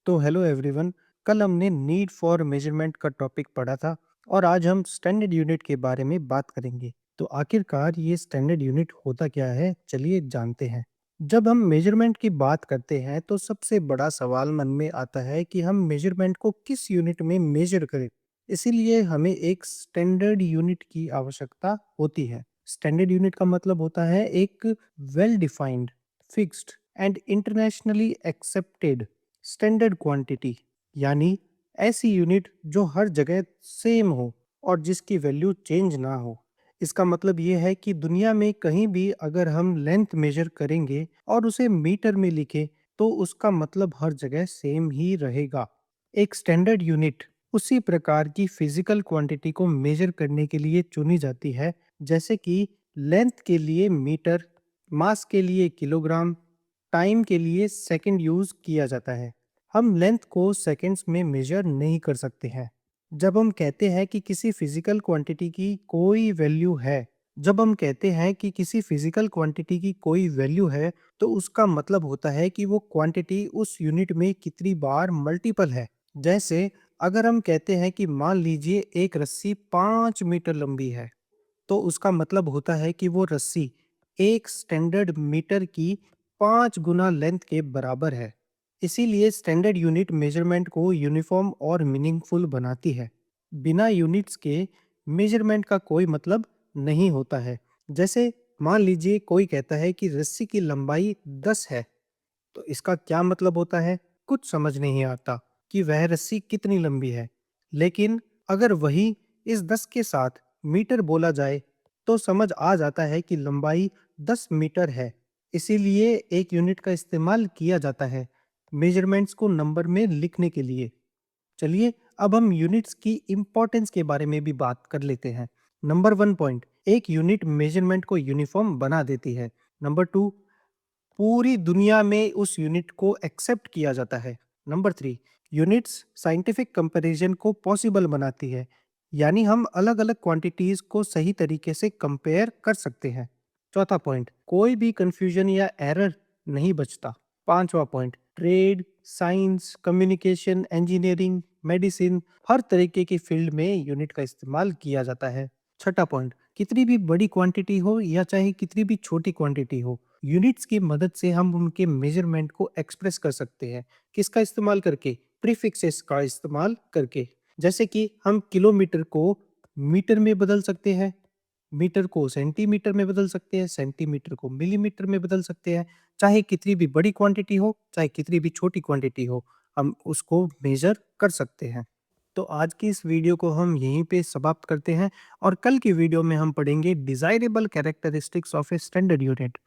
तो hello everyone. कल हमने नीड फॉर मेजरमेंट का टॉपिक पढ़ा था और आज हम स्टैंडर्ड यूनिट के बारे में बात करेंगे। तो आखिरकार ये स्टैंडर्ड यूनिट होता क्या है, चलिए जानते हैं। जब हम मेजरमेंट की बात करते हैं तो सबसे बड़ा सवाल मन में आता है कि हम मेजरमेंट को किस यूनिट में मेजर करें। इसीलिए हमें एक स्टैंडर्ड यूनिट की आवश्यकता होती है। स्टैंडर्ड यूनिट का मतलब होता है एक well defined, fixed and internationally accepted standard quantity, यानी ऐसी यूनिट जो हर जगह सेम हो और जिसकी वैल्यू चेंज ना हो। इसका मतलब ये है कि दुनिया में कहीं भी अगर हम लेंथ मेजर करेंगे और उसे मीटर में लिखें तो उसका मतलब हर जगह सेम ही रहेगा। एक स्टैंडर्ड यूनिट उसी प्रकार की फिजिकल क्वांटिटी को मेजर करने के लिए चुनी जाती है, जैसे कि लेंथ के लिए मीटर, मास के लिए किलोग्राम, टाइम के लिए सेकंड यूज किया जाता है। हम लेंथ को सेकंड्स में मेजर नहीं कर सकते हैं। जब हम कहते हैं कि किसी फिजिकल क्वांटिटी की कोई वैल्यू है जब हम कहते हैं कि किसी फिजिकल क्वांटिटी की कोई वैल्यू है, तो उसका मतलब होता है कि वो क्वांटिटी उस यूनिट में कितनी बार मल्टीपल है। जैसे अगर हम कहते हैं कि मान लीजिए एक रस्सी 5 मीटर लंबी है, तो उसका मतलब होता है कि वो रस्सी एक स्टैंडर्ड मीटर की 5 गुना लेंथ के बराबर है। इसीलिए स्टैंडर्ड यूनिट मेजरमेंट को यूनिफॉर्म और मीनिंगफुल बनाती है। बिना यूनिट्स के मेजरमेंट का कोई मतलब नहीं होता है। जैसे मान लीजिए कोई कहता है कि रस्सी की लंबाई 10 है, तो इसका क्या मतलब होता है? कुछ समझ नहीं आता कि वह रस्सी कितनी लंबी है। लेकिन अगर वही इस 10 के साथ मीटर बोला जाए तो समझ आ जाता है कि लंबाई 10 मीटर है। इसीलिए एक यूनिट का इस्तेमाल किया जाता है मेजरमेंट्स को नंबर में लिखने के लिए। चलिए अब हम यूनिट्स की इंपॉर्टेंस के बारे में भी बात कर लेते हैं। नंबर 1 पॉइंट, एक यूनिट मेजरमेंट को यूनिफॉर्म बना देती है। नंबर 2, पूरी दुनिया में उस यूनिट को एक्सेप्ट किया जाता है। नंबर 3, यूनिट्स साइंटिफिक कंपैरिजन को पॉसिबल बनाती है, यानी हम अलग अलग क्वांटिटीज को सही तरीके से कंपेयर कर सकते हैं। चौथा पॉइंट, कोई भी कंफ्यूजन या एरर नहीं बचता। पांचवा point, trade, science, communication, engineering, medicine, हर तरीके की फील्ड में यूनिट का इस्तेमाल किया जाता है। छठा पॉइंट, कितनी भी बड़ी क्वांटिटी हो या चाहे कितनी भी छोटी क्वांटिटी हो, यूनिट्स की मदद से हम उनके मेजरमेंट को एक्सप्रेस कर सकते हैं। किसका इस्तेमाल करके? प्रीफिक्सेस का इस्तेमाल करके। जैसे कि हम किलोमीटर को मीटर में बदल सकते हैं, मीटर को सेंटीमीटर में बदल सकते हैं, सेंटीमीटर को मिलीमीटर में बदल सकते हैं। चाहे कितनी भी बड़ी क्वांटिटी हो, चाहे कितनी भी छोटी क्वांटिटी हो, हम उसको मेजर कर सकते हैं। तो आज की इस वीडियो को हम यहीं पे समाप्त करते हैं और कल की वीडियो में हम पढ़ेंगे desirable characteristics of a standard unit.